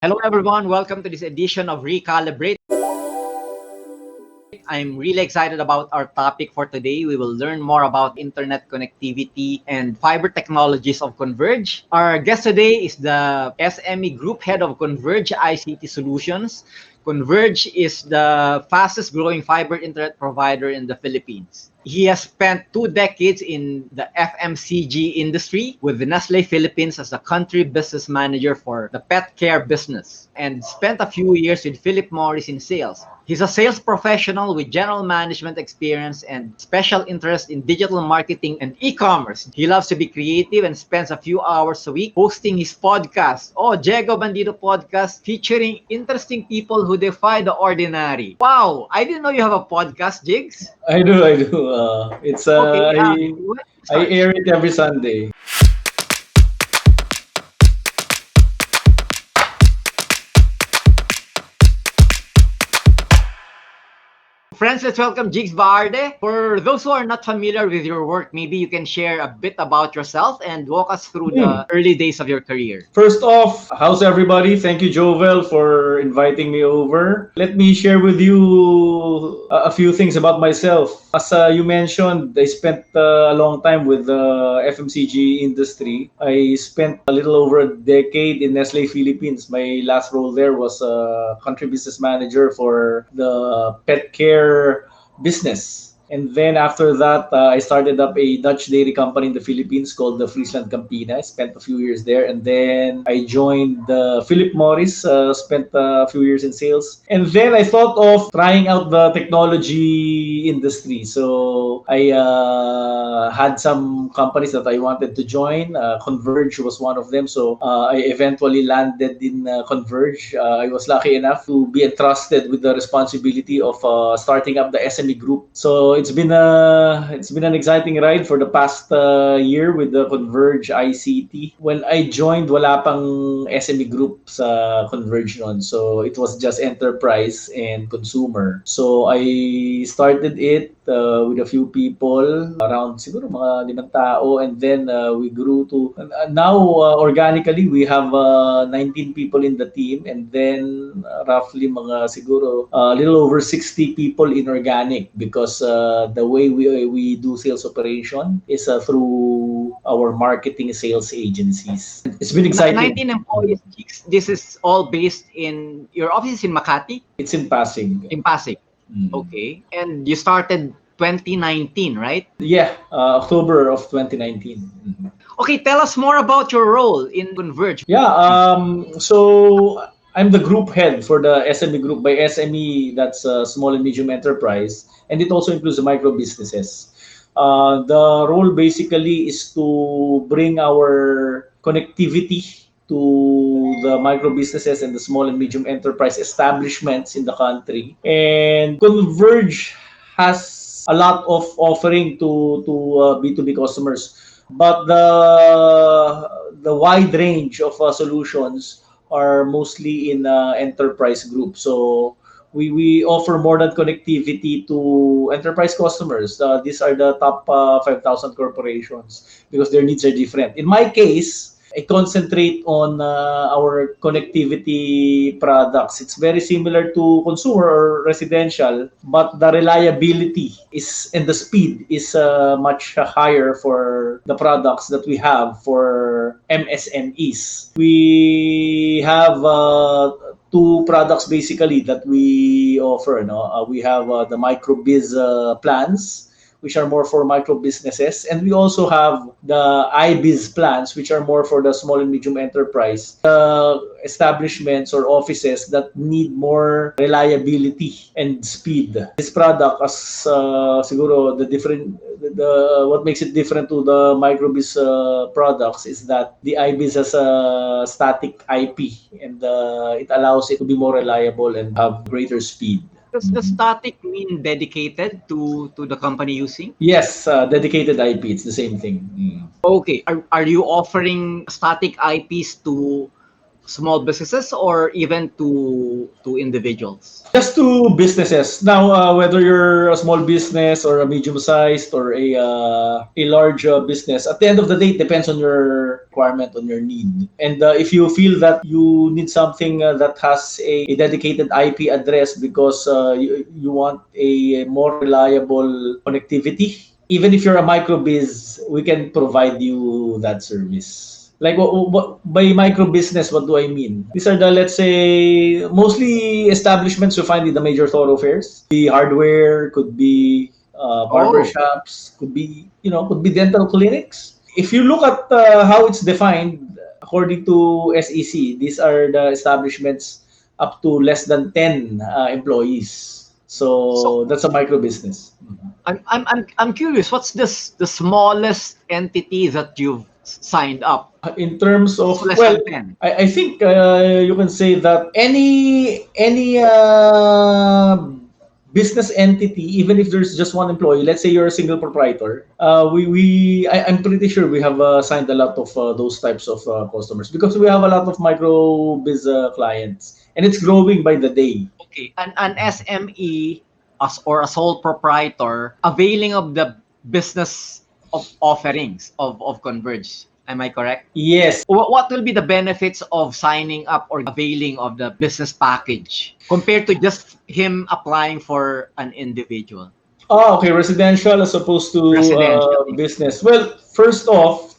Hello, everyone. Welcome to this edition of Recalibrate. I'm really excited about our topic for today. We will learn more about internet connectivity and fiber technologies of Converge. Our guest today is the SME Group Head of Converge ICT Solutions. Converge is the fastest growing fiber internet provider in the Philippines. He has spent 2 decades in the FMCG industry with the Nestle Philippines as the country business manager for the PetCare Business and spent a few years with Philip Morris in sales. He's a sales professional with general management experience and special interest in digital marketing and e-commerce. He loves to be creative and spends a few hours a week hosting his podcast, Diego Bandido Podcast, featuring interesting people who defy the ordinary. Wow, I didn't know you have a podcast, Jiggs. I do. It's Okay, I air it every Sunday. Friends, let's welcome Jiggs Baarde. For those who are not familiar with your work, maybe you can share a bit about yourself and walk us through the early days of your career. First off, how's everybody? Thank you, Jovel, for inviting me over. Let me share with you a few things about myself. As you mentioned, I spent a long time with the FMCG industry. I spent a little over a decade in Nestle Philippines. My last role there was country business manager for the PetCare Business. And then after that, I started up a Dutch dairy company in the Philippines called the Friesland Campina. I spent a few years there. And then I joined Philip Morris, spent a few years in sales. And then I thought of trying out the technology industry. So I had some companies that I wanted to join. Converge was one of them. So I eventually landed in Converge. I was lucky enough to be entrusted with the responsibility of starting up the SME group. So it's been an exciting ride for the past year with the Converge ICT. When I joined, wala pang SME group sa Converge noon. So it was just enterprise and consumer. So I started it with a few people, around siguro mga 5 tao, and then we grew to now organically we have 19 people in the team, and then roughly mga siguro a little over 60 people in organic, because the way we do sales operation is through our marketing sales agencies. It's been exciting. 19 employees. This is all based in your office in Makati? It's in Pasig. In Pasig. Okay. And you started 2019, right? Yeah, October of 2019. Okay, tell us more about your role in Converge. Yeah, so I'm the group head for the SME group. By SME, that's small and medium enterprise, and it also includes the micro businesses. The role basically is to bring our connectivity to the micro businesses and the small and medium enterprise establishments in the country. And Converge has a lot of offering to B2B customers, but the wide range of solutions are mostly in enterprise group. So we offer more than connectivity to enterprise customers. These are the top 5,000 corporations because their needs are different. In my case, I concentrate on our connectivity products. It's very similar to consumer or residential, but the reliability is and the speed is much higher for the products that we have for MSMEs. We have two products basically that we offer. We have the microbiz plans, which are more for micro businesses, and we also have the iBiz plans, which are more for the small and medium enterprise establishments or offices that need more reliability and speed. This product, as siguro what makes it different to the microbiz products is that the iBiz has a static IP, and it allows it to be more reliable and have greater speed. Does the static mean dedicated to the company using? Yes, dedicated IP. It's the same thing. Okay. Are you offering static IPs to small businesses or even to individuals? Just to businesses. Now, whether you're a small business or a medium-sized or a large business, at the end of the day, it depends on your requirement, on your need. And if you feel that you need something that has a dedicated IP address because you want a more reliable connectivity, even if you're a micro biz, we can provide you that service. Like by micro business, what do I mean? These are the, let's say, mostly establishments you find in the major thoroughfares. The hardware, could be barber Oh, shops, could be dental clinics. If you look at how it's defined according to SEC, these are the establishments up to less than 10 employees. so So that's a micro business. I'm curious. What's the smallest entity that you've signed up? In terms of, So less well, than 10. I think you can say that any business entity, even if there's just one employee, let's say you're a single proprietor, I'm pretty sure we have signed a lot of those types of customers because we have a lot of micro biz clients, and it's growing by the day. Okay, an SME as or a sole proprietor availing of the business of offerings of Converge. Am I correct? Yes. What will be the benefits of signing up or availing of the business package compared to just him applying for an individual Oh, okay. Residential as opposed to residential? business. Well, first off,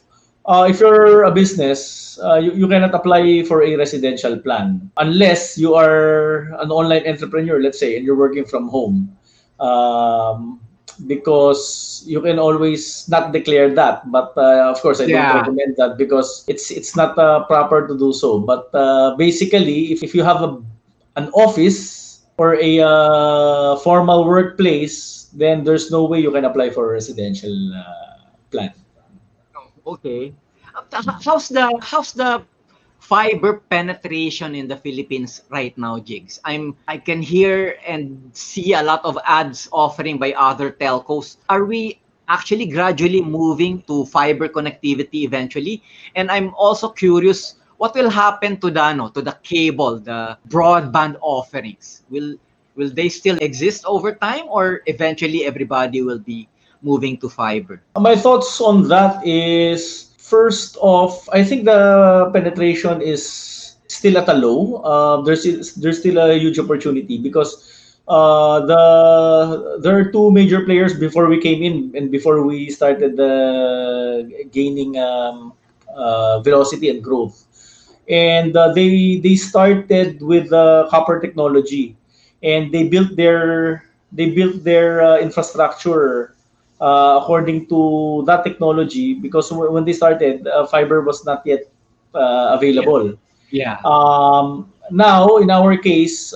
if you're a business, you cannot apply for a residential plan unless you are an online entrepreneur, let's say, and you're working from home. Um, because you can always not declare that. But of course, I don't Yeah. recommend that because it's not proper to do so. But basically, if you have an office or a formal workplace, then there's no way you can apply for a residential plan. Okay. How's the fiber penetration in the Philippines right now, Jigs? I can hear and see a lot of ads offering by other telcos. Are we actually gradually moving to fiber connectivity eventually? And I'm also curious, what will happen to the to the cable, the broadband offerings? Will they still exist over time or eventually everybody will be moving to fiber? My thoughts on that is first off, I think the penetration is still at a low. There's still a huge opportunity because there are two major players before we came in and before we started gaining velocity and growth. And they started with copper technology, and they built their infrastructure according to that technology because when they started, fiber was not yet Yeah. available. Yeah. Now, in our case,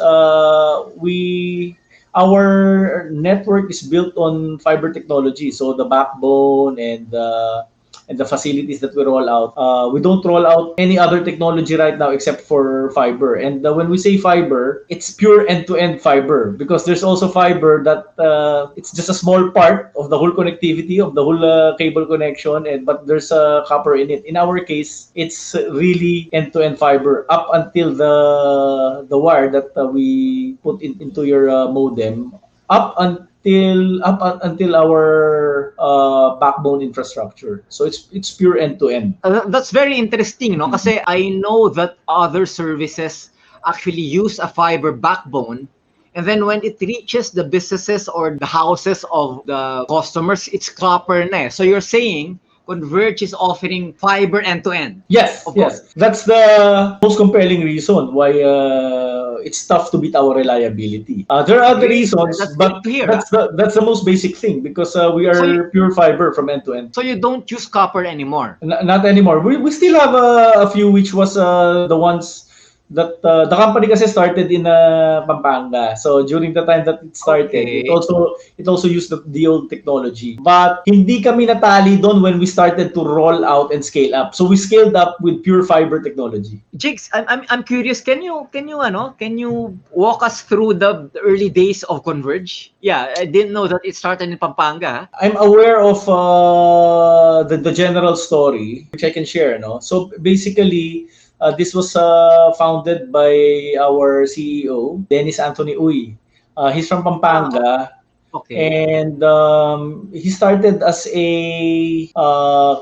we our network is built on fiber technology, so the backbone and the facilities that we roll out. We don't roll out any other technology right now except for fiber. And when we say fiber, it's pure end-to-end fiber because there's also fiber that it's just a small part of the whole connectivity of the whole cable connection, and but there's copper in it. In our case, it's really end-to-end fiber up until the wire that we put into your modem up until our backbone infrastructure. So it's pure end to end. That's very interesting, no? Kasi I know that other services actually use a fiber backbone, and then when it reaches the businesses or the houses of the customers, it's copper na eh. So you're saying Converge is offering fiber end to end. Yes, Of course. yes. That's the most compelling reason why it's tough to beat our reliability. There are other Great. reasons, That's great but to hear. that's the most basic thing because we So you, are pure fiber from end to end. so you don't use copper anymore. Not anymore. We still have a few, which was the ones that the company kasi started in Pampanga. So during the time that it started, it Okay. also it also used the old technology. But hindi kami natali doon when we started to roll out and scale up. So we scaled up with pure fiber technology. Jigs, I'm curious. Can you walk us through the early days of Converge? Yeah, I didn't know that it started in Pampanga. I'm aware of the general story, which I can share. No, so basically, This was founded by our CEO, Dennis Anthony Uy. He's from Pampanga. Okay. And he started as a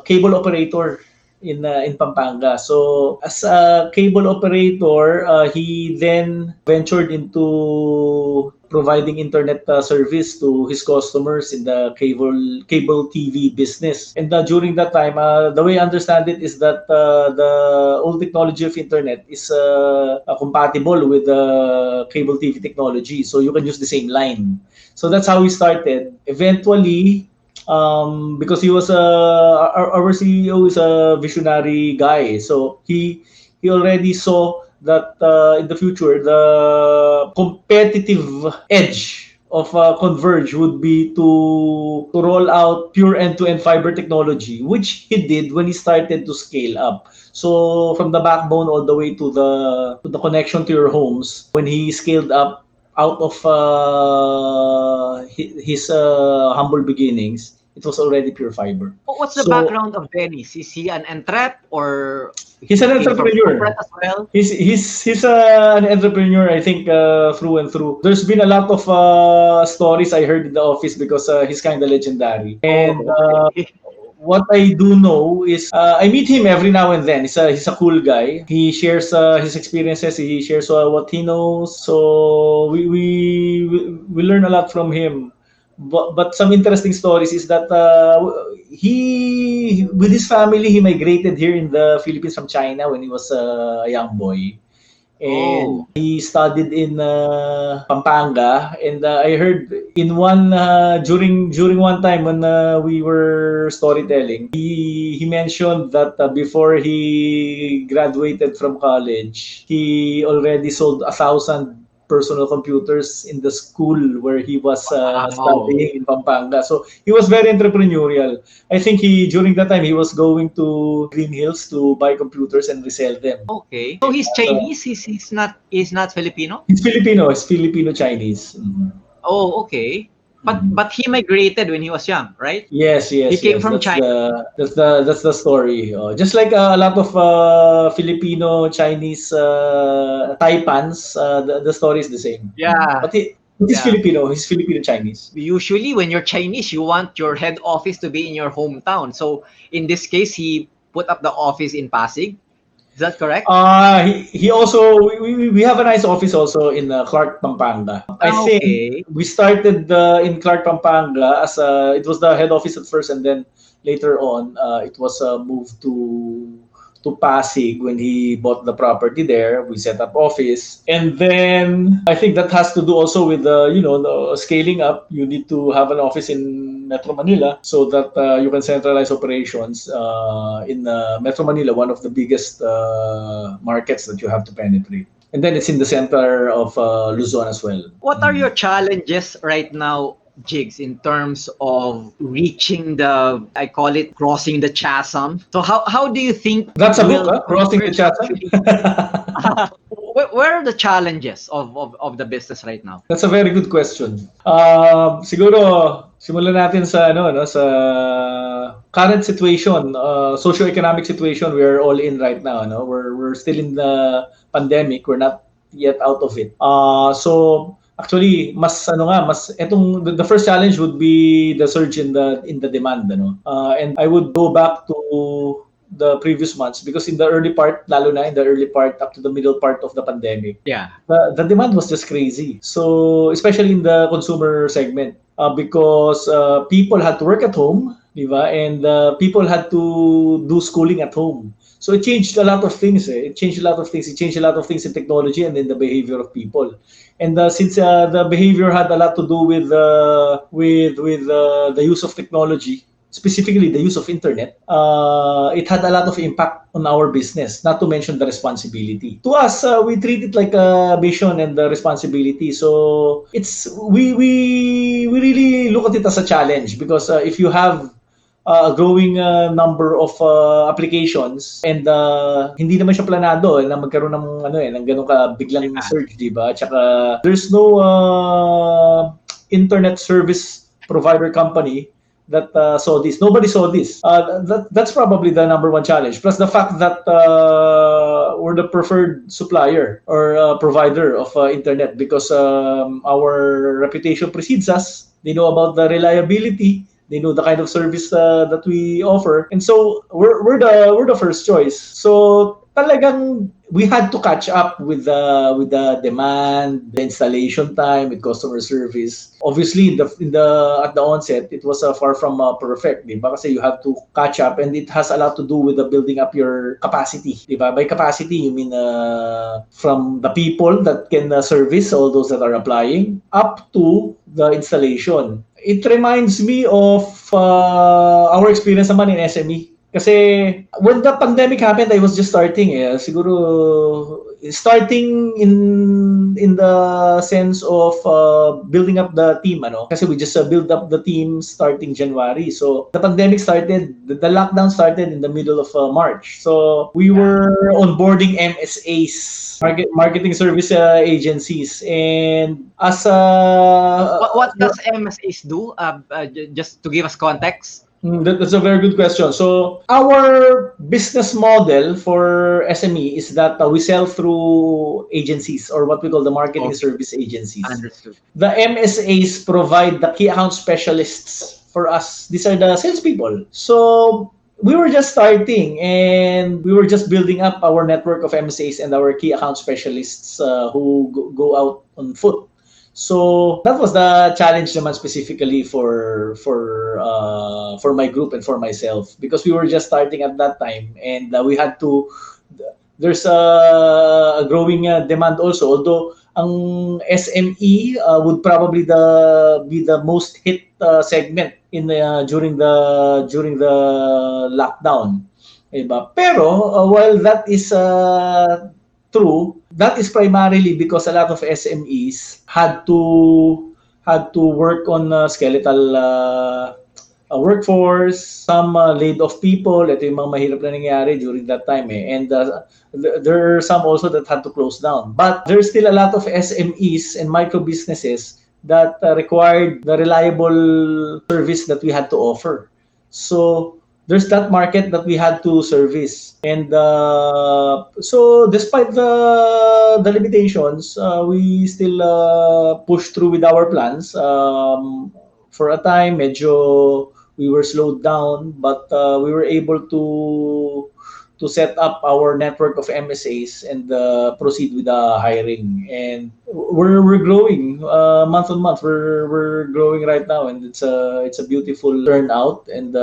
cable operator in Pampanga. So as a cable operator, he then ventured into providing internet service to his customers in the cable TV business. And during that time, the way I understand it is that the old technology of internet is compatible with the cable TV technology, so you can use the same line. So that's how we started. Eventually, because he was our CEO is a visionary guy, so he already saw that in the future the competitive edge of Converge would be to roll out pure end-to-end fiber technology, which he did when he started to scale up. So from the backbone all the way to the connection to your homes, when he scaled up out of his humble beginnings, it was already pure fiber. What's the So background of Dennis? Is he an entrep or he's he an came from corporate entrepreneur. as well? He's an entrepreneur, I think, through and through. There's been a lot of stories I heard in the office because he's kind of legendary. And Oh, okay. what I do know is I meet him every now and then. He's a cool guy. He shares his experiences. He shares what he knows. So we learn a lot from him. But some interesting stories is that he with his family he migrated here in the Philippines from China when he was a young boy, and Oh, he studied in Pampanga. And I heard in one during one time when we were storytelling, he mentioned that before he graduated from college, he already sold 1,000 personal computers in the school where he was wow. studying in Pampanga. So he was very entrepreneurial. I think he during that time he was going to Green Hills to buy computers and resell them. Okay. So he's So Chinese. He's not Filipino. He's Filipino Chinese. Mhm. Oh, okay. But Mhm. but he migrated when he was young, right? Yes, He yes, came yes. from That's China. the story. Just like a lot of Filipino Chinese Taipans, the story is the same. Mhm. Yeah, He's yeah. Filipino. He's Filipino Chinese. Usually, when you're Chinese, you want your head office to be in your hometown. So in this case, he put up the office in Pasig. Is that correct? He also we have a nice office also in Clark, Pampanga. I Ah, think okay. we started in Clark, Pampanga as it was the head office at first, and then later on it was moved to Pasig when he bought the property there. We set up office, and then I think that has to do also with the scaling up. You need to have an office in Metro Manila so that you can centralize operations in Metro Manila, one of the biggest markets that you have to penetrate. And then it's in the center of Luzon as well. What are your challenges right now, Jigs, in terms of reaching I call it crossing the chasm? So how do you think That's a book, will huh? Crossing the Converge Chasm. actually, where are the challenges of the business right now? That's a very good question. Siguro simulan natin sa no sa current situation, socio-economic situation we are all in right now, no? We're still in the pandemic. We're not yet out of it. So actually mas mas etong the first challenge would be the surge in the demand, ano. And I would go back to the previous months because in the early part, lalo na in the early part up to the middle part of the pandemic, Yeah. the demand was just crazy. So especially in the consumer segment, because people had to work at home, di ba? And people had to do schooling at home. So it changed a lot of things. It changed a lot of things. It changed a lot of things in technology and in the behavior of people. And since the behavior had a lot to do with the use of technology, specifically the use of internet, it had a lot of impact on our business, not to mention the responsibility. To us, we treat it like a mission and the responsibility. So we really look at it as a challenge because if you have a growing number of applications and hindi naman siya planado na magkaroon ng ng ganun ka biglang Yeah. surge, di ba? Tsaka there's no internet service provider company that saw this. Nobody saw this. That's probably the number one challenge. Plus the fact that we're the preferred supplier or provider of internet because our reputation precedes us. They know about the reliability. They know the kind of service that we offer, and so we're the first choice. So talagang we had to catch up with the demand, the installation time, with customer service. Obviously, in the at the onset, it was far from perfect, di ba? Kasi you have to catch up, and it has a lot to do with the building up your capacity, di ba? By capacity, you mean from the people that can service all those that are applying up to the installation. It reminds me of our experience naman in SME. Kasi when the pandemic happened, I was just starting siguro starting in the sense of building up the team kasi we just build up the team starting January. So the pandemic started, the lockdown started in the middle of March. So we were onboarding MSAs, marketing service agencies, and as What does MSAs do? Just to give us context. That's a very good question. So our business model for SME is that we sell through agencies, or what we call the marketing service agencies. Understood. The MSAs provide the key account specialists for us. These are the salespeople. So we were just starting, and we were just building up our network of MSAs and our key account specialists who go out on foot. So that was the challenge naman specifically for my group and for myself, because we were just starting at that time, and we had to. There's a growing demand also. Although ang SME would probably be the most hit segment in during the lockdown. Diba? Pero while that is true, that is primarily because a lot of SMEs had to work on skeletal workforce. Some laid off people. Ito yung mga mahirap na nangyari during that time and there are some also that had to close down. But there's still a lot of SMEs and micro businesses that required the reliable service that we had to offer. So there's that market that we had to service. And so despite the limitations, we still push through with our plans. For a time, medyo we were slowed down, but we were able to set up our network of MSAs and proceed with the hiring. And we're growing month on month. We're growing right now, and it's a beautiful turnout, and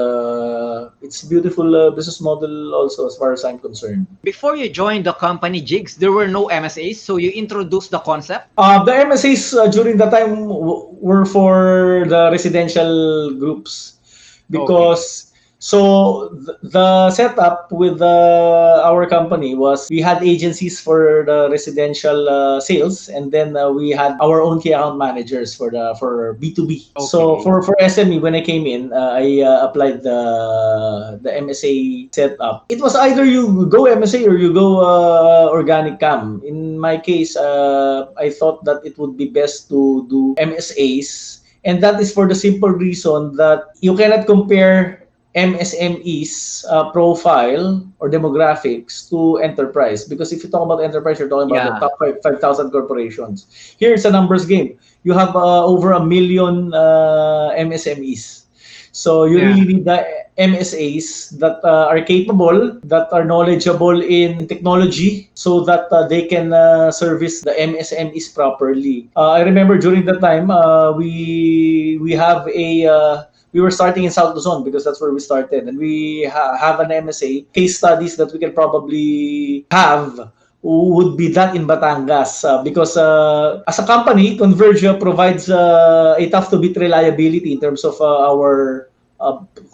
it's a beautiful business model also, as far as I'm concerned. Before you joined the company Jiggs, there were no MSAs, so you introduced the concept. The MSAs during that time were for the residential groups, because so the setup with our company was we had agencies for the residential sales, and then we had our own key account managers for B2B. Okay. So for SME, when I came in, I applied the MSA setup. It was either you go MSA or you go organic cam. In my case, I thought that it would be best to do MSAs, and that is for the simple reason that you cannot compare MSME's profile or demographics to enterprise, because if you talk about enterprise, you're talking about the top 5,000 corporations. Here it's a numbers game. You have over 1 million MSMEs, so you really need the MSAs that are capable, that are knowledgeable in technology, so that they can service the MSMEs properly. I remember during that time we have we were starting in South Luzon because that's where we started, and we have an MSA case studies that we can probably have would be that in Batangas, because as a company, Converge provides a tough to beat reliability in terms of our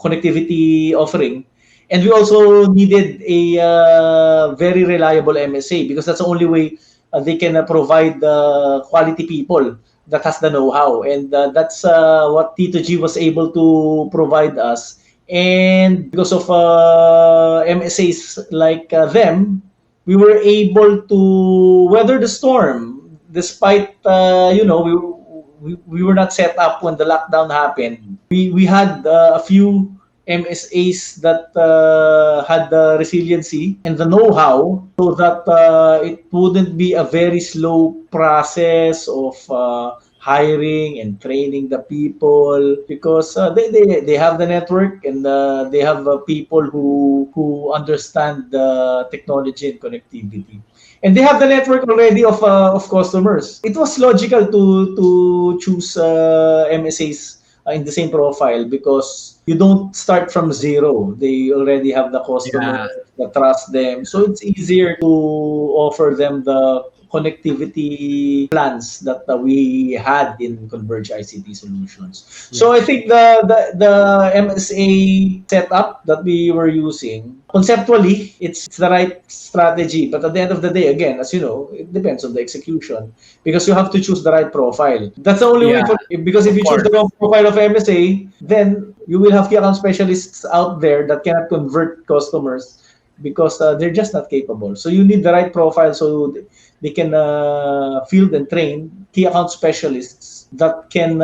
connectivity offering, and we also needed a very reliable MSA, because that's the only way they can provide quality people that has the know-how, and that's what T2G was able to provide us. And because of MSAs like them, we were able to weather the storm, despite we were not set up when the lockdown happened. We had a few MSAs that had the resiliency and the know-how so that it wouldn't be a very slow process of hiring and training the people, because they have the network, and they have people who understand the technology and connectivity. And they have the network already of customers. It was logical to choose MSAs in the same profile, because you don't start from zero. They already have the customer Yeah. that trust them. So it's easier to offer them the connectivity plans that we had in Converge ICT Solutions. Yeah. So I think the MSA setup that we were using, conceptually, it's the right strategy. But at the end of the day, again, as you know, it depends on the execution, because you have to choose the right profile. That's the only way Yeah. for, because if Of you choose course. the wrong profile of MSA, then you will have key account specialists out there that cannot convert customers, because they're just not capable. So you need the right profile, so they can field and train key account specialists that can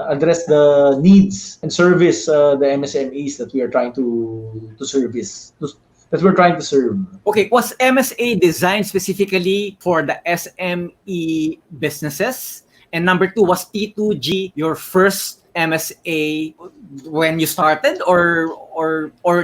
address the needs and service the MSMEs that we are trying to service, that we're trying to serve. Okay, was MSA designed specifically for the SME businesses? And number two, was T2G your first MSA when you started, or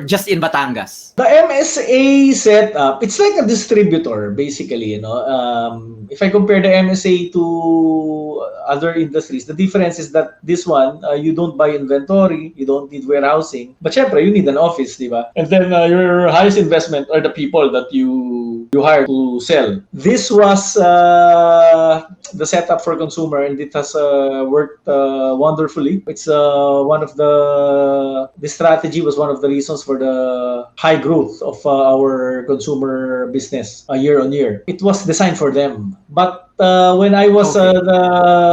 just in Batangas? The MSA setup, it's like a distributor, basically. If I compare the MSA to other industries, the difference is that this one, you don't buy inventory, you don't need warehousing, but syempre, you need an office, di ba? And then your highest investment are the people that you hire to sell. This was the setup for consumer, and it has worked wonderfully. It's one of the strategy was one of the reasons for the high growth of our consumer business year on year. It was designed for them. But when I was the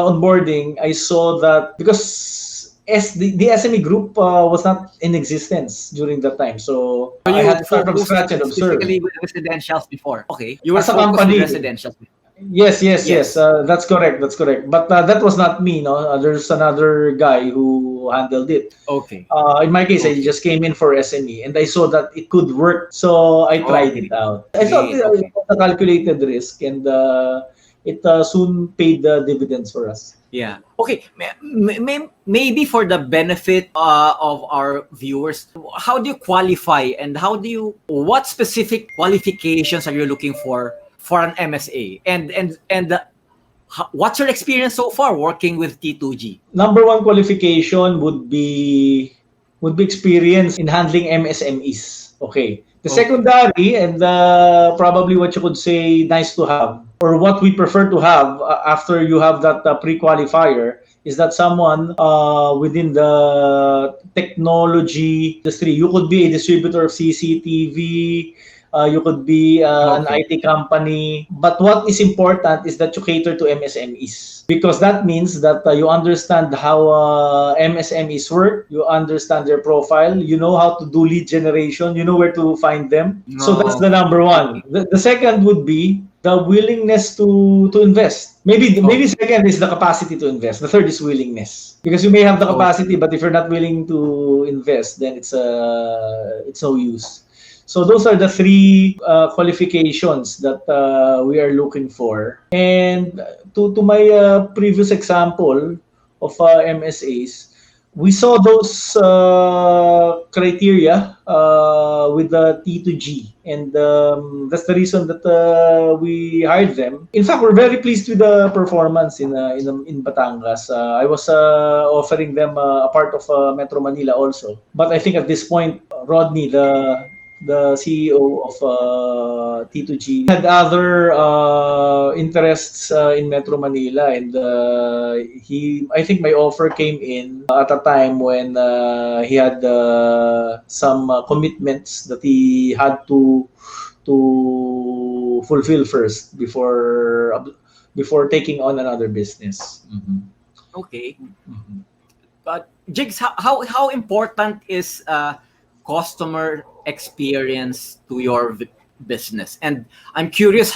onboarding, I saw that because the SME group was not in existence during that time. So So I you had to start from focused scratch and observe. specifically with residentials before. Okay, you were As a focused with company, residentials. yes. Yes. That's correct. That's correct. But that was not me. No, there's another guy who handled it. Okay. In my case, I Okay. just came in for SME, and I saw that it could work, so I tried it Okay. out. I thought Great. it Okay. was a calculated risk, and it soon paid dividends for us. Yeah. Okay. Maybe for the benefit of our viewers, how do you qualify, and what specific qualifications are you looking for an MSA? What's your experience so far working with T2G? Number one qualification would be experience in handling MSMEs. Okay. The Okay. secondary, and probably what you could say nice to have, or what we prefer to have after you have that pre-qualifier, is that someone within the technology industry. You could be a distributor of CCTV, you could be an Okay. IT company. But what is important is that you cater to MSMEs, because that means that you understand how MSMEs work, you understand their profile, you know how to do lead generation, you know where to find them. So that's the Okay. number one. The second would be the willingness to invest. Maybe Okay. second is the capacity to invest. The third is willingness. Because you may have the Okay. capacity, but if you're not willing to invest, then it's no use. So those are the three qualifications that we are looking for. And to my previous example of MSAs, we saw those criteria with the T2G, and that's the reason that we hired them. In fact, we're very pleased with the performance in Batangas. I was offering them a part of Metro Manila also, but I think at this point, Rodney, the CEO of T2G, had other interests in Metro Manila, and I think my offer came in at a time when he had some commitments that he had to fulfill first before taking on another business. Mm-hmm. Okay. Mm-hmm. But Jigs, how important is customer experience to your business? And I'm curious,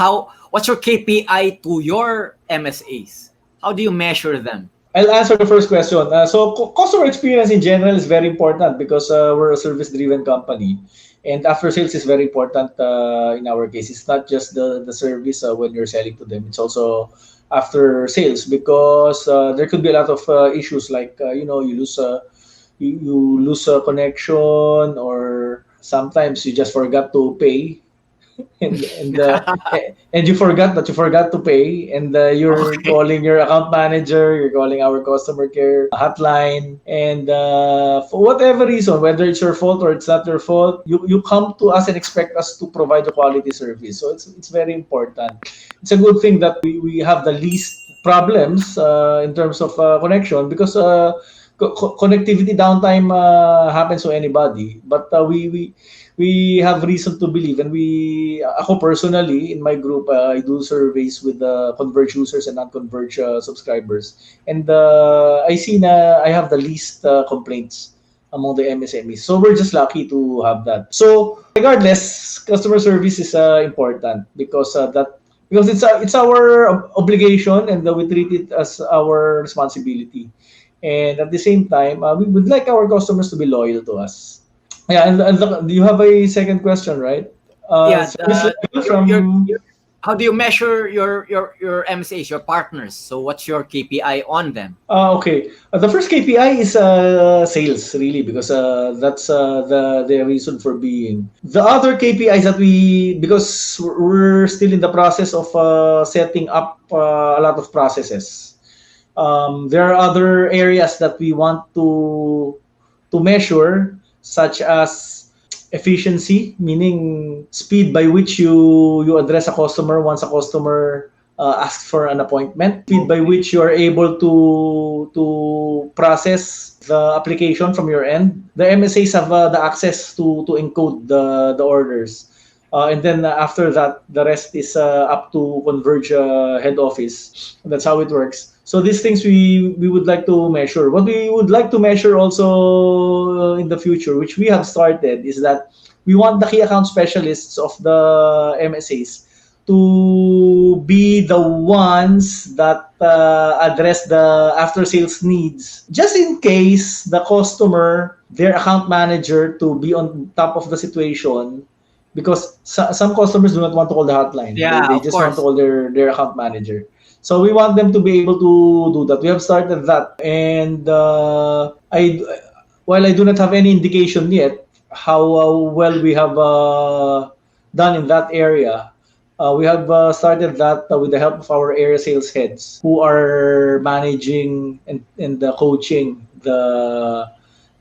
what's your KPI to your MSAs? How do you measure them? I'll answer the first question. Customer experience in general is very important because we're a service-driven company, and after sales is very important in our case. It's not just the service when you're selling to them. It's also after sales because there could be a lot of issues like you lose a connection, or sometimes you just forgot to pay and you forgot that you forgot to pay, and you're Okay. calling your account manager, you're calling our customer care hotline, and for whatever reason, whether it's your fault or it's not your fault, you come to us and expect us to provide a quality service. So it's very important. It's a good thing that we have the least problems in terms of connection, because connectivity downtime happens to anybody, but we have reason to believe, and ako personally, in my group, I do surveys with Converge users and non-Converge subscribers, and I see na I have the least complaints among the MSMEs. So we're just lucky to have that. So regardless, customer service is important because it's our obligation, and we treat it as our responsibility. And at the same time, we would like our customers to be loyal to us. Yeah, and you have a second question, right? Yeah, Service level your from. how do you measure your MSAs, your partners? So what's your KPI on them? Okay. The first KPI is sales, really, because that's the reason for being. The other KPIs that because we're still in the process of setting up a lot of processes. There are other areas that we want to measure, such as efficiency, meaning speed by which you address a customer once a customer asks for an appointment, speed by which you are able to process the application from your end. The MSAs have the access to encode the orders. And then after that, the rest is up to Converge head office. That's how it works. So these things we would like to measure. What we would like to measure also in the future, which we have started, is that we want the key account specialists of the MSAs to be the ones that address the after sales needs, just in case the customer, their account manager, to be on top of the situation, because some customers do not want to call the hotline. Yeah, They of just want to course. call their account manager. So we want them to be able to do that. We have started that, and while I do not have any indication yet how well we have done in that area, we have started that with the help of our area sales heads, who are managing and coaching the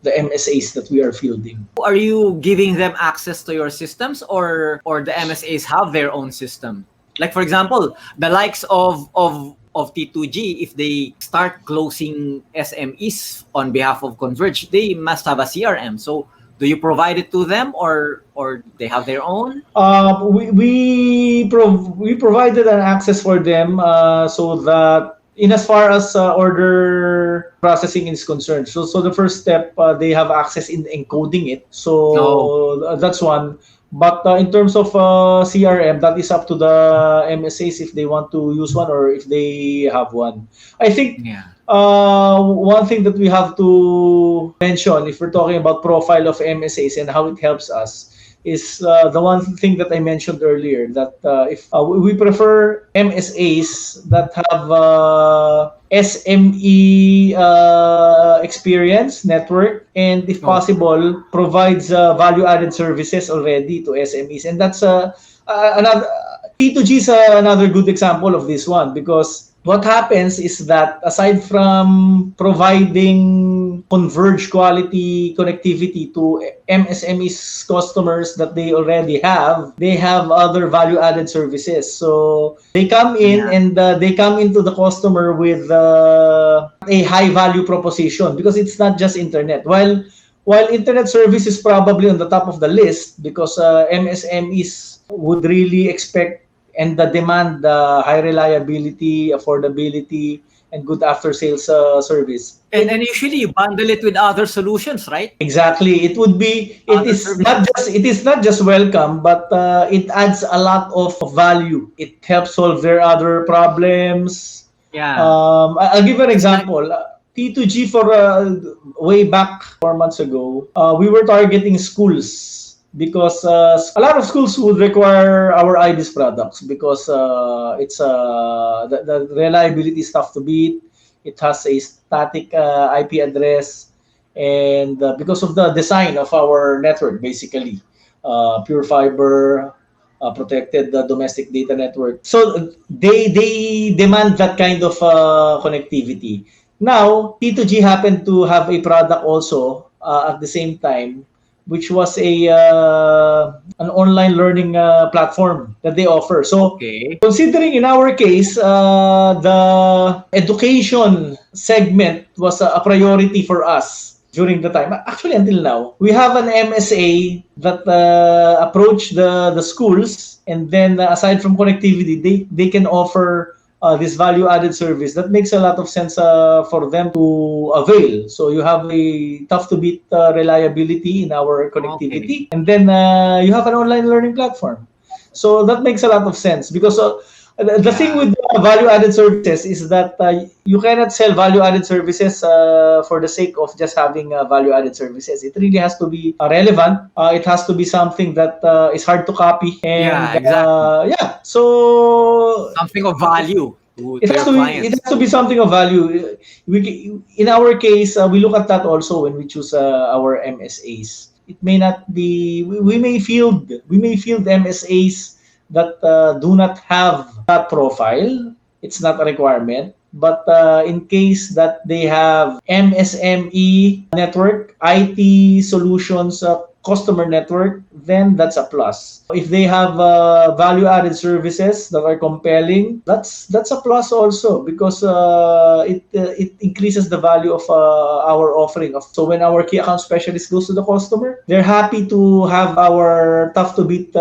MSAs that we are fielding. Are you giving them access to your systems, or the MSAs have their own system? Like for example, the likes of T2G, if they start closing SMEs on behalf of Converge, they must have a CRM. So do you provide it to them, or they have their own? We provided an access for them so that in as far as order processing is concerned. So the first step, they have access in encoding it. No. So that's one. But in terms of CRM, that is up to the MSAs if they want to use one or if they have one. I think Yeah. one thing that we have to mention, if we're talking about profile of MSAs and how it helps us, is the one thing that I mentioned earlier, that if we prefer MSAs that have SME experience, network, and if Oh. possible, provides value-added services already to SMEs. And that's another P2G is another good example of this one, because what happens is that aside from providing Converge quality connectivity to MSMEs customers that they already have, they have other value-added services. So they come in Yeah. and they come into the customer with a high-value proposition, because it's not just internet. While internet service is probably on the top of the list, because MSMEs would really expect and the demand high reliability, affordability, and good after sales service. And usually you bundle it with other solutions, right? Exactly, Other services. it is not just welcome, but it adds a lot of value. It helps solve their other problems. Yeah. I'll give an It's like, example. T2G for way back 4 months ago, we were targeting schools because a lot of schools would require our IBIS products because the reliability is tough to beat. It has a static IP address, and because of the design of our network, basically, pure fiber, protected domestic data network. So they demand that kind of connectivity. Now, T2G happened to have a product also at the same time, which was a an online learning platform that they offer. So, okay. considering in our case, the education segment was a priority for us during the time. Actually, until now, we have an MSA that approach the schools, and then aside from connectivity, they can offer this value-added service that makes a lot of sense for them to avail. So you have a tough-to-beat reliability in our Okay. connectivity, and then you have an online learning platform. So that makes a lot of sense because the thing Yeah. with value-added services is that you cannot sell value-added services for the sake of just having value-added services. It really has to be relevant. It has to be something that is hard to copy, and Yeah, exactly. yeah. So Something of value it to has your to be it clients. has to be something of value. In our case, we look at that also when we choose our MSAs. It may not be we may field MSAs that do not have that profile. It's not a requirement. But in case that they have MSME network, IT solutions, customer network, then that's a plus. If they have value-added services that are compelling, that's a plus also because it increases the value of our offering. So when our key account specialist goes to the customer, they're happy to have our tough to beat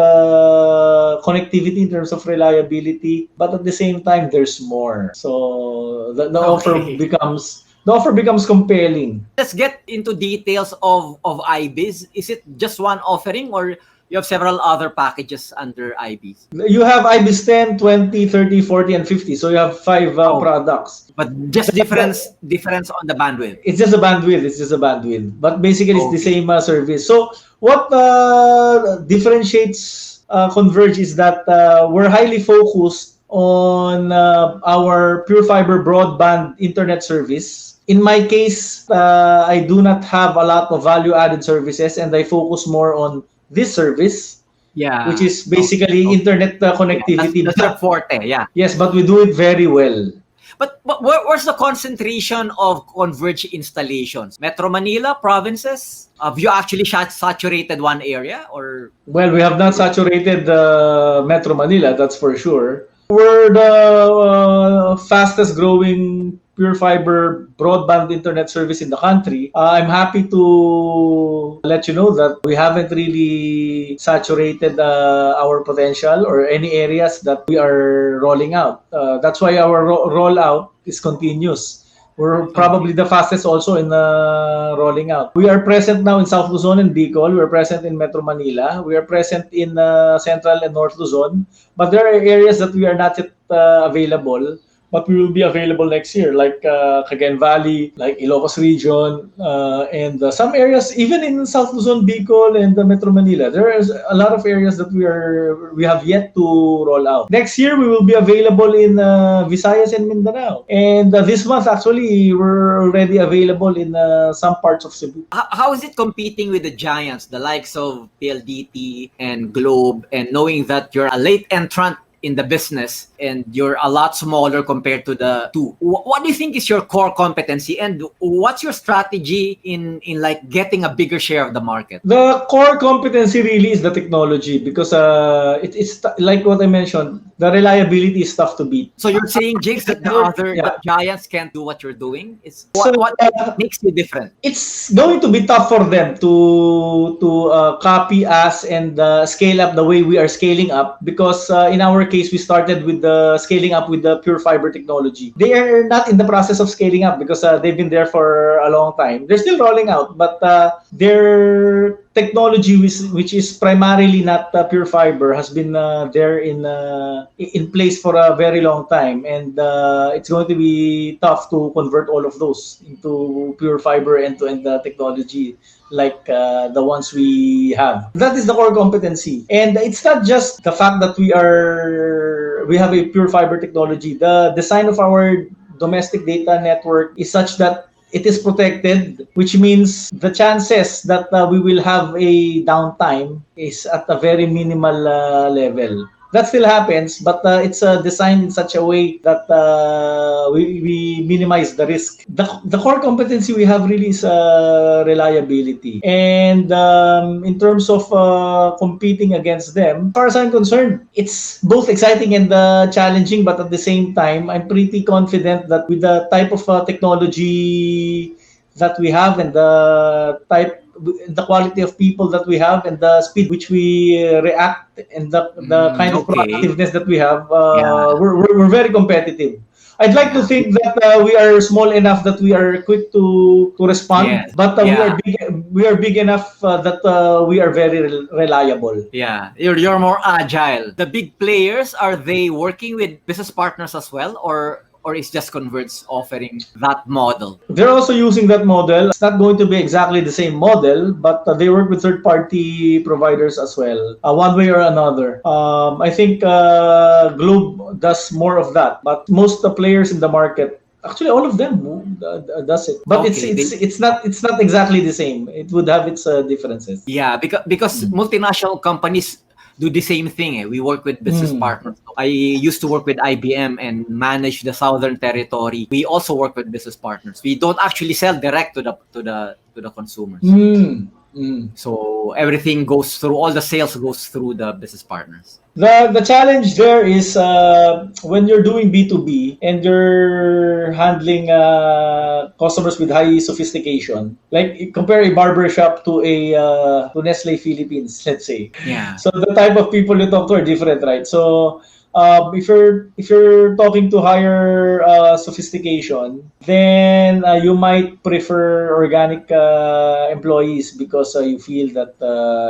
connectivity in terms of reliability, but at the same time, there's more. So Okay. the offer becomes compelling. Let's get into details of IBIS. Is it just one offering or you have several other packages under IBIS? You have IBIS 10, 20, 30, 40, and 50. So you have five Oh, products. but just difference on the bandwidth. It's just a bandwidth. It's just a bandwidth. But basically, it's the Okay. same service. So what differentiates Converge is that we're highly focused on our pure fiber broadband internet service. In my case, I do not have a lot of value-added services, and I focus more on this service, which Yeah. is Okay. basically Okay. internet Yeah, that's connectivity. that's your forte. Yeah. Yes, but we do it very well. But where's the concentration of Converge installations? Metro Manila, provinces? Have you actually saturated one area or? Well, we have not saturated Metro Manila, that's for sure. We're the fastest growing pure fiber broadband internet service in the country. I'm happy to let you know that we haven't really saturated our potential or any areas that we are rolling out. That's why our rollout is continuous. We're Okay. probably the fastest also in rolling out. We are present now in South Luzon and Bicol. We're present in Metro Manila. We are present in Central and North Luzon. But there are areas that we are not yet available, but we will be available next year, like Cagayan Valley, like Ilocos region, and some areas, even in South Luzon, Bicol, and Metro Manila. There is a lot of areas that we have yet to roll out. Next year, we will be available in Visayas and Mindanao. And this month, actually, we're already available in some parts of Cebu. How is it competing with the giants, the likes of PLDT and Globe, and knowing that you're a late entrant in the business and you're a lot smaller compared to the two? What do you think is your core competency, and what's your strategy in like getting a bigger share of the market? The core competency really is the technology because like what I mentioned, the reliability is tough to beat. So you're saying, Jigs, that the Yeah. giants can't do what you're doing? It's So what makes you different? it's going to be tough for them to copy us and scale up the way we are scaling up because in our case we started with the scaling up with the pure fiber technology. They are not in the process of scaling up because they've been there for a long time. They're still rolling out, but their technology which is primarily not pure fiber has been there in place for a very long time, and it's going to be tough to convert all of those into pure fiber end-to-end technology like the ones we have. That is the core competency, and it's not just the fact that we have a pure fiber technology. The design of our domestic data network is such that it is protected, which means the chances that we will have a downtime is at a very minimal level. That still happens, but it's designed in such a way that we minimize the risk. The core competency we have really is reliability. And in terms of competing against them, as far as I'm concerned, it's both exciting and challenging, but at the same time, I'm pretty confident that with the type of technology that we have and the quality of people that we have and the speed which we react and the kind of proactiveness that we have, we're very competitive. I'd like to think that we are small enough that we are quick to respond, but we are big enough that we are very reliable. Yeah, you're more agile. The big players, are they working with business partners as well, or is just Converge offering that model? They're also using that model. It's not going to be exactly the same model, but they work with third-party providers as well, one way or another. I think Globe does more of that, but most of the players in the market, actually all of them does it. But it's not exactly the same. It would have its differences. Yeah, because multinational companies do the same thing. We work with business partners. I used to work with IBM and manage the Southern Territory. We also work with business partners. We don't actually sell direct to the consumers. So everything goes through, all the sales goes through the business partners. The challenge there is when you're doing B2B and you're handling customers with high sophistication, like compare a barber shop to to Nestle Philippines, let's say. Yeah. So the type of people you talk to are different, right? So if you're talking to higher sophistication, then you might prefer organic employees because you feel that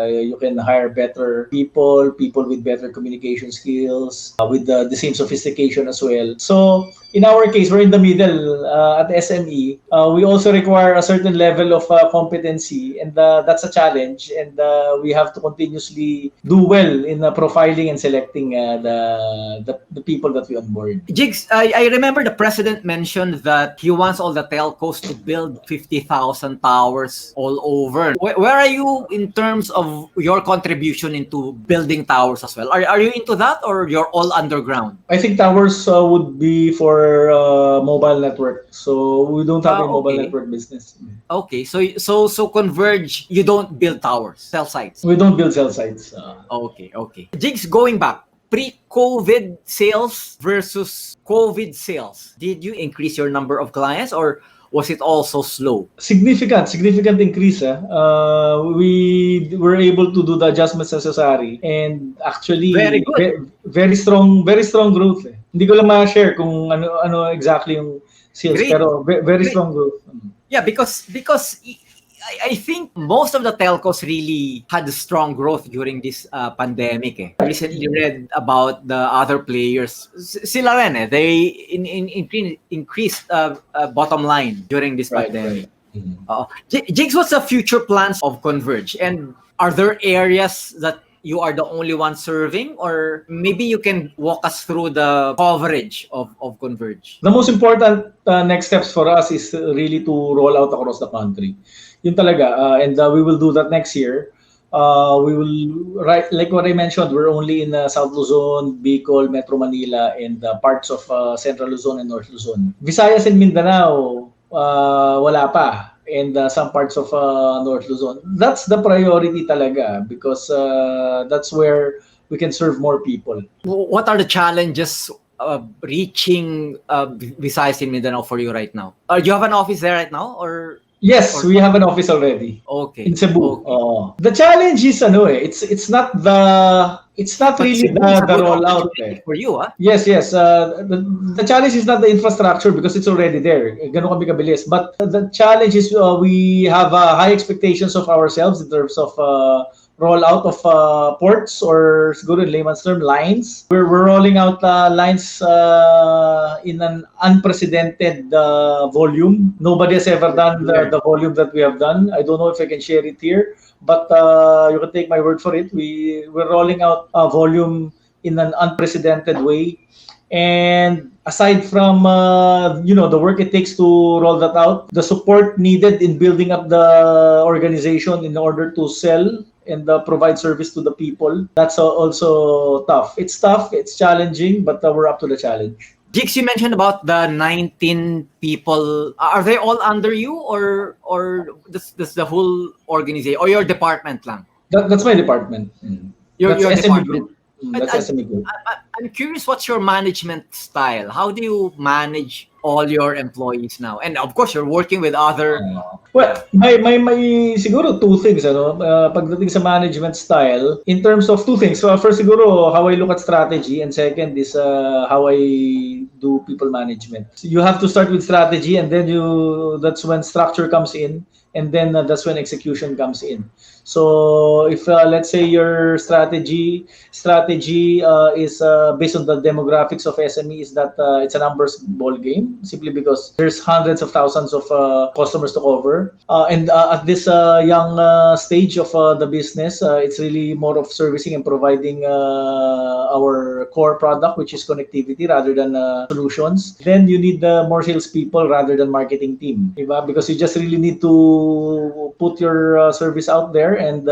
you can hire better people with better communication skills, with the same sophistication as well. So in our case, we're in the middle at SME. We also require a certain level of competency, and that's a challenge. And we have to continuously do well in profiling and selecting the people that we onboard. Jiggs, I remember the president mentioned that he wants all the telcos to build 50,000 towers all over. Where are you in terms of your contribution into building towers as well? Are you into that, or you're all underground? I think towers would be for mobile network. So we don't have a mobile network business. Okay, so Converge, you don't build towers, cell sites. We don't build cell sites. Okay. Jiggs, going back, pre-COVID sales versus COVID sales, did you increase your number of clients, or was it also slow? Significant increase. We were able to do the adjustments necessary, and actually very good. Very strong growth. Hindi ko lang ma-share kung ano exactly yung sales, pero very strong growth. Yeah, because I think most of the telcos really had strong growth during this pandemic. I recently read about the other players. Sila rin, they increased bottom line during this pandemic. Right. Jiggs, what's the future plans of Converge? And are there areas that you are the only one serving, or maybe you can walk us through the coverage of Converge? The most important next steps for us is really to roll out across the country. Yun talaga, and we will do that next year. We will, like what I mentioned, we're only in South Luzon, Bicol, Metro Manila, and parts of Central Luzon and North Luzon. Visayas and Mindanao, wala pa. And some parts of North Luzon. That's the priority talaga, because that's where we can serve more people. What are the challenges reaching Visayas and Mindanao for you right now? Do you have an office there right now, or? Yes, Or we have an office already in okay, Cebu. okay. The challenge is it's not But really Cebu is a the good rollout. opportunity for you, ah. Yes, yes. The challenge is not the infrastructure because it's already there. Ganun kami kabilis. But the challenge is we have high expectations of ourselves in terms of rollout of ports, or siguro in layman's term, lines. We're rolling out lines in an unprecedented volume. Nobody has ever done the volume that we have done. I don't know if I can share it here, but you can take my word for it. We're rolling out volume in an unprecedented way. And aside from the work it takes to roll that out, the support needed in building up the organization in order to sell and provide service to the people, that's also tough. It's tough, it's challenging, but we're up to the challenge. Jiggs, you mentioned about the 19 people. Are they all under you, or this the whole organization or your department lang? That's my department. That's Your SME department. group. That's SME group. I'm curious, what's your management style? How do you manage all your employees now? And of course, you're working with other. Well, may siguro two things pagdating sa management style in terms of two things. So first siguro how I look at strategy, and second is how I do people management. So you have to start with strategy, and then that's when structure comes in, and then that's when execution comes in. So if let's say your strategy is based on the demographics of SME, is that it's a numbers ball game, simply because there's hundreds of thousands of customers to cover, and at this young stage of the business, it's really more of servicing and providing our core product, which is connectivity, rather than solutions. Then you need more salespeople rather than marketing team, diba? Because you just really need to put your service out there and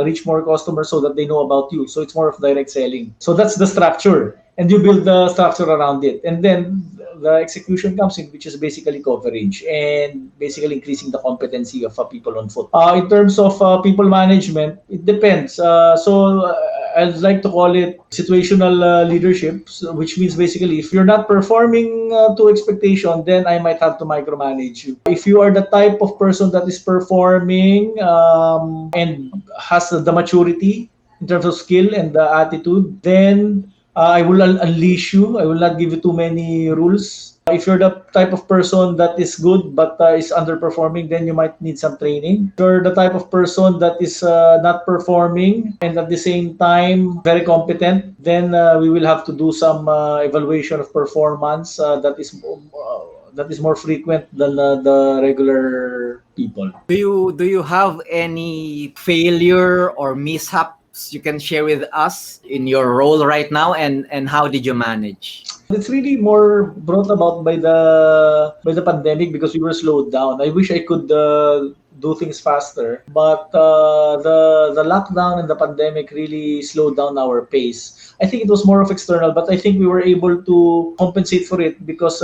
reach more customers so that they know about you. So it's more of direct selling. So that's the structure, and you build the structure around it, and then the execution comes in, which is basically coverage and basically increasing the competency of people on foot. In terms of people management, it depends. I'd like to call it situational leadership, which means basically if you're not performing to expectation, then I might have to micromanage you. If you are the type of person that is performing and has the maturity in terms of skill and the attitude, then I will unleash you. I will not give you too many rules. If you're the type of person that is good but is underperforming, then you might need some training. If you're the type of person that is not performing and at the same time very competent, then we will have to do some evaluation of performance that is more frequent than the regular people. Do you have any failure or mishap you can share with us in your role right now, and how did you manage? It's really more brought about by the pandemic because we were slowed down. I wish I could do things faster, but the lockdown and the pandemic really slowed down our pace. I think it was more of external, but I think we were able to compensate for it because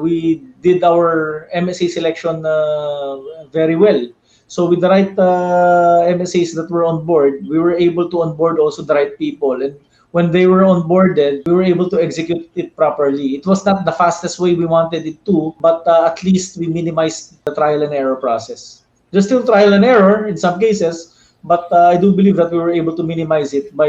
we did our MSA selection very well. So with the right MSAs that were on board, we were able to onboard also the right people. And when they were onboarded, we were able to execute it properly. It was not the fastest way we wanted it to, but at least we minimized the trial and error process. There's still trial and error in some cases, but I do believe that we were able to minimize it by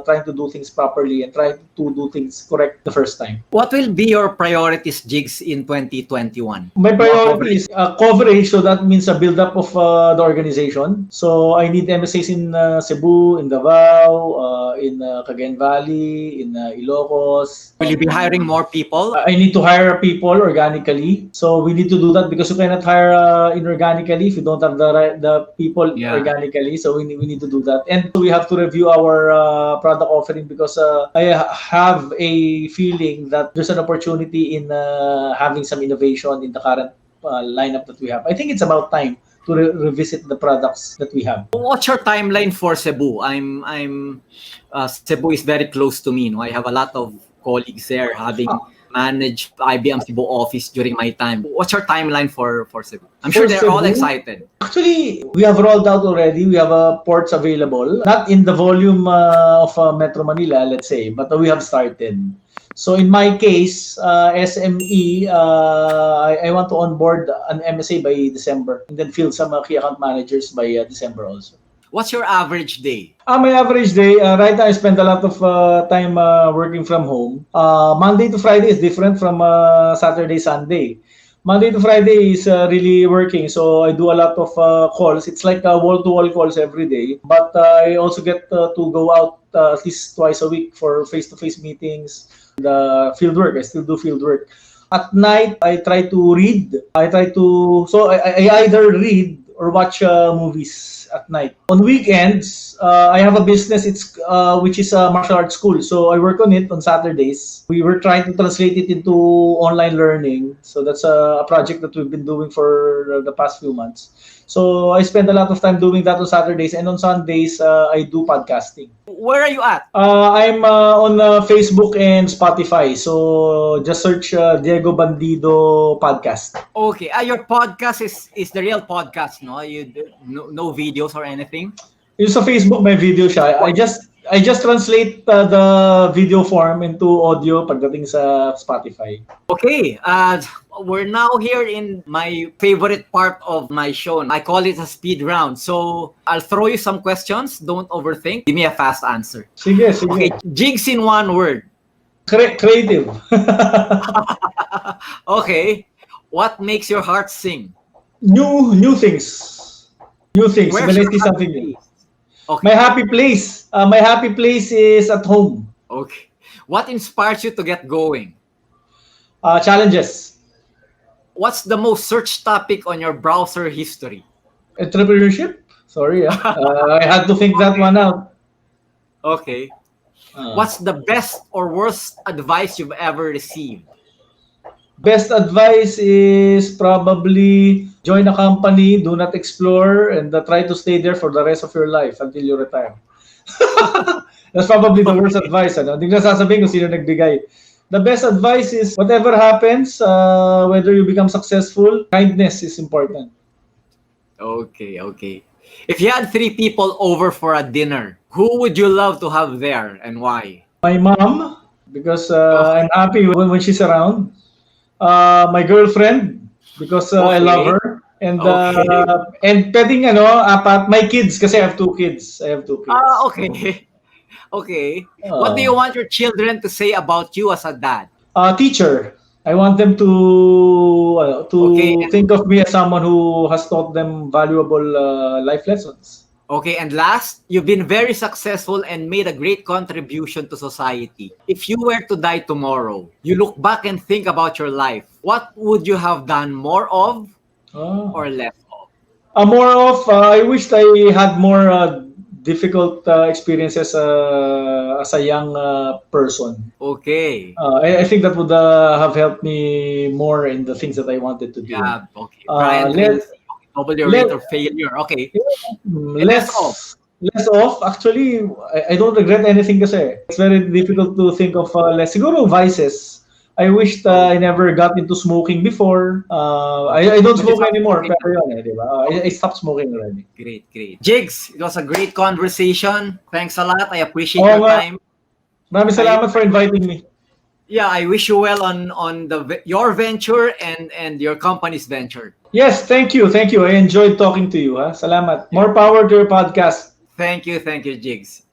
trying to do things properly and trying to do things correct the first time. What will be your priorities, Jiggs, in 2021? My priority is coverage, so that means a build-up of the organization. So I need MSAs in Cebu, in Davao, in Cagayan Valley, in Ilocos. Will you be hiring more people? I need to hire people organically. So we need to do that because you cannot hire inorganically if you don't have the people organically. So we need to do that. And we have to review our product offering because I have a feeling that there's an opportunity in having some innovation in the current lineup that we have. I think it's about time to revisit the products that we have. What's your timeline for Cebu? Cebu is very close to me. I have a lot of colleagues there, having managed IBM Cebu office during my time. What's your timeline for Cebu? I'm sure they're all excited. Actually, we have rolled out already. We have ports available, not in the volume of Metro Manila, let's say, but we have started. So in my case, SME, I want to onboard an MSA by December and then field some key account managers by December also. What's your average day? My average day, right now I spend a lot of time working from home. Monday to Friday is different from Saturday, Sunday. Monday to Friday is really working, so I do a lot of calls. It's like wall-to-wall calls every day. But I also get to go out at least twice a week for face-to-face meetings, the field work. I still do field work. At night, I try to read. I either read or watch movies at night. On weekends, I have a business. It's which is a martial arts school. So I work on it on Saturdays. We were trying to translate it into online learning. So that's a project that we've been doing for the past few months. So I spend a lot of time doing that on Saturdays, and on Sundays I do podcasting. Where are you at? I'm on Facebook and Spotify. So just search Diego Bandido Podcast. Okay. Your podcast is the real podcast, no? No videos or anything? Yung sa Facebook may video siya. I just translate the video form into audio pagdating sa Spotify. Okay. We're now here in my favorite part of my show. I call it a speed round. So I'll throw you some questions. Don't overthink. Give me a fast answer. Sige. Okay. Jigs in one word. Creative. Okay. What makes your heart sing? New things. Where's When I your see happy something new. place? Okay. My happy place is at home. Okay. What inspires you to get going? Challenges. What's the most searched topic on your browser history? Entrepreneurship. Sorry, I had to think that one out. Okay. What's the best or worst advice you've ever received? Best advice is probably join a company, do not explore, and try to stay there for the rest of your life until you retire. That's probably the worst advice. Hindi ko sasabihin kung sino nagbigay. The best advice is whatever happens, whether you become successful, kindness is important. Okay. If you had 3 people over for a dinner, who would you love to have there and why? My mom, because I'm happy when she's around. My girlfriend, because I love her. And and petting apat, my kids kasi I have 2 kids. Okay. Okay. What do you want your children to say about you as a dad? Teacher. I want them to think of me as someone who has taught them valuable life lessons. Okay, and last, you've been very successful and made a great contribution to society. If you were to die tomorrow, you look back and think about your life, what would you have done more of or less of? I wished I had more difficult experiences as a young person. Okay. I think that would have helped me more in the things that I wanted to do. Yeah, okay. Brian Tracy, double your rate of failure. Okay. Less off. Actually, I don't regret anything kasi. It's very difficult to think of less. Siguro vices. I wished I never got into smoking before. I don't smoke anymore. Pero yun, diba? I stopped smoking already. Great. Jiggs, it was a great conversation. Thanks a lot. I appreciate your time. Maraming salamat for inviting me. Yeah, I wish you well on your venture and your company's venture. Yes, thank you. I enjoyed talking to you. Salamat. More power to your podcast. Thank you, Jiggs.